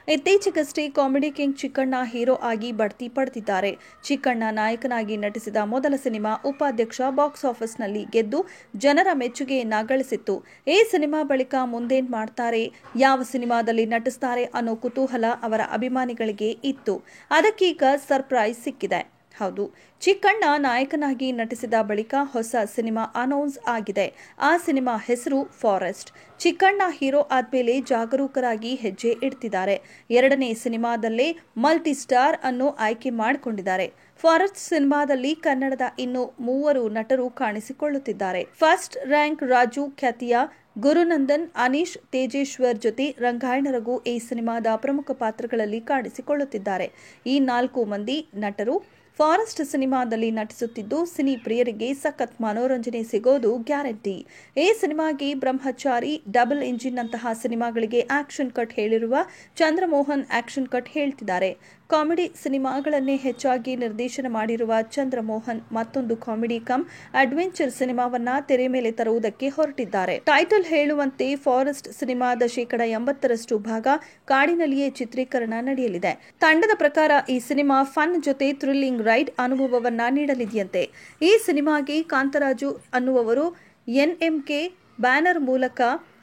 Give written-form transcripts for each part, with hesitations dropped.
ಇತ್ತೀಚೆಗಷ್ಟೇ comedy king Chikkanna hero ಆಗಿ ಬಡ್ತಿ ಪಡೆದಿದ್ದಾರೆ. ಚಿಕ್ಕಣ್ಣ ನಾಯಕನಾಗಿ ನಟಿಸಿದ ಮೊದಲ ಸಿನಿಮಾ ಉಪಾಧ್ಯಕ್ಷ ಬಾಕ್ಸ್ ಆಫೀಸ್ನಲ್ಲಿ ಗೆದ್ದು ಜನರ ಮೆಚ್ಚುಗೆಯನ್ನ ಗಳಿಸಿತ್ತು. ಈ ಸಿನಿಮಾ ಬಳಿಕ ಮುಂದೇನ್ ಮಾಡ್ತಾರೆ, ಯಾವ ಸಿನಿಮಾದಲ್ಲಿ ನಟಿಸ್ತಾರೆ ಅನ್ನೋ ಕುತೂಹಲ ಅವರ ಅಭಿಮಾನಿಗಳಿಗೆ ಇತ್ತು. ಅದಕ್ಕೀಗ ಸರ್ಪ್ರೈಸ್ ಸಿಕ್ಕಿದೆ. ಹೌದು, ಚಿಕ್ಕಣ್ಣ ನಾಯಕನಾಗಿ ನಟಿಸಿದ ಬಳಿಕ ಹೊಸ ಸಿನಿಮಾ ಅನೌನ್ಸ್ ಆಗಿದೆ. ಆ ಸಿನಿಮಾ ಹೆಸರು ಫಾರೆಸ್ಟ್. ಚಿಕ್ಕಣ್ಣ ಹೀರೋ ಆದ್ಮೇಲೆ ಜಾಗರೂಕರಾಗಿ ಹೆಜ್ಜೆ ಇಡ್ತಿದ್ದಾರೆ. ಎರಡನೇ ಸಿನಿಮಾದಲ್ಲೇ ಮಲ್ಟಿ ಸ್ಟಾರ್ ಅನ್ನು ಆಯ್ಕೆ ಮಾಡಿಕೊಂಡಿದ್ದಾರೆ. ಫಾರೆಸ್ಟ್ ಸಿನಿಮಾದಲ್ಲಿ ಕನ್ನಡದ ಇನ್ನು 3 ನಟರು ಕಾಣಿಸಿಕೊಳ್ಳುತ್ತಿದ್ದಾರೆ. ಫಸ್ಟ್ ರ್ಯಾಂಕ್ ರಾಜು ಖ್ಯಾತಿಯ ಗುರುನಂದನ್, ಅನೀಶ್ ತೇಜೇಶ್ವರ್ ಜೊತೆ ರಂಗಾಯಣ ರಘು ಈ ಸಿನಿಮಾದ ಪ್ರಮುಖ ಪಾತ್ರಗಳಲ್ಲಿ ಕಾಣಿಸಿಕೊಳ್ಳುತ್ತಿದ್ದಾರೆ. ಈ 4 ಮಂದಿ ನಟರು ಫಾರೆಸ್ಟ್ ಸಿನಿಮಾದಲ್ಲಿ ನಟಿಸುತ್ತಿದ್ದು ಸಿನಿ ಪ್ರಿಯರಿಗೆ ಸಖತ್ ಮನೋರಂಜನೆ ಸಿಗೋದು ಗ್ಯಾರಂಟಿ. ಈ ಸಿನಿಮಾಗೆ ಬ್ರಹ್ಮಚಾರಿ, ಡಬಲ್ ಇಂಜಿನ್ ಅಂತಹ ಸಿನಿಮಾಗಳಿಗೆ ಆಕ್ಷನ್ ಕಟ್ ಹೇಳಿರುವ ಚಂದ್ರಮೋಹನ್ ಆಕ್ಷನ್ ಕಟ್ ಹೇಳ್ತಿದ್ದಾರೆ. ಕಾಮಿಡಿ ಸಿನಿಮಾಗಳನ್ನೇ ಹೆಚ್ಚಾಗಿ ನಿರ್ದೇಶನ ಮಾಡಿರುವ ಚಂದ್ರಮೋಹನ್ ಮತ್ತೊಂದು ಕಾಮಿಡಿ ಕಮ್ ಅಡ್ವೆಂಚರ್ ಸಿನಿಮಾವನ್ನ ತೆರೆ ಮೇಲೆ ತರುವುದಕ್ಕೆ ಹೊರಟಿದ್ದಾರೆ. ಟೈಟಲ್ ಹೇಳುವಂತೆ ಫಾರೆಸ್ಟ್ ಸಿನಿಮಾದ 80% ಭಾಗ ಕಾಡಿನಲ್ಲಿಯೇ ಚಿತ್ರೀಕರಣ ನಡೆಯಲಿದೆ. ತಂಡದ ಪ್ರಕಾರ ಈ ಸಿನಿಮಾ ಫನ್ ಜೊತೆ ಥ್ರಿಲ್ಲಿಂಗ್ ರೈಡ್ ಅನುಭವವನ್ನ ನೀಡಲಿದೆಯಂತೆ. ಈ ಸಿನಿಮಾಗೆ ಕಾಂತರಾಜು ಅನ್ನುವವರು ಎನ್ಎಂಕೆ ಬ್ಯಾನರ್ ಮೂಲಕ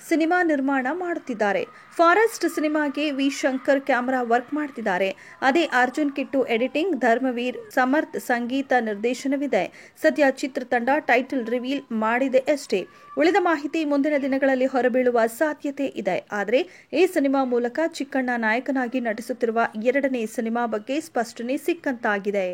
ಸಿನಿಮಾ ನಿರ್ಮಾಣ ಮಾಡುತ್ತಿದ್ದಾರೆ. ಫಾರೆಸ್ಟ್ ಸಿನಿಮಾಗೆ ವಿ ಶಂಕರ್ ಕ್ಯಾಮೆರಾ ವರ್ಕ್ ಮಾಡ್ತಿದ್ದಾರೆ. ಅದೇ ಅರ್ಜುನ್ ಕಿಟ್ಟು ಎಡಿಟಿಂಗ್, ಧರ್ಮವೀರ್ ಸಮರ್ಥ್ ಸಂಗೀತ ನಿರ್ದೇಶನವಿದೆ. ಸದ್ಯ ಚಿತ್ರತಂಡ ಟೈಟಲ್ ರಿವೀಲ್ ಮಾಡಿದೆ ಅಷ್ಟೇ. ಉಳಿದ ಮಾಹಿತಿ ಮುಂದಿನ ದಿನಗಳಲ್ಲಿ ಹೊರಬೀಳುವ ಸಾಧ್ಯತೆ ಇದೆ. ಆದರೆ ಈ ಸಿನಿಮಾ ಮೂಲಕ ಚಿಕ್ಕಣ್ಣ ನಾಯಕನಾಗಿ ನಟಿಸುತ್ತಿರುವ ಎರಡನೇ ಸಿನಿಮಾ ಬಗ್ಗೆ ಸ್ಪಷ್ಟನೆ ಸಿಕ್ಕಂತಾಗಿದೆ.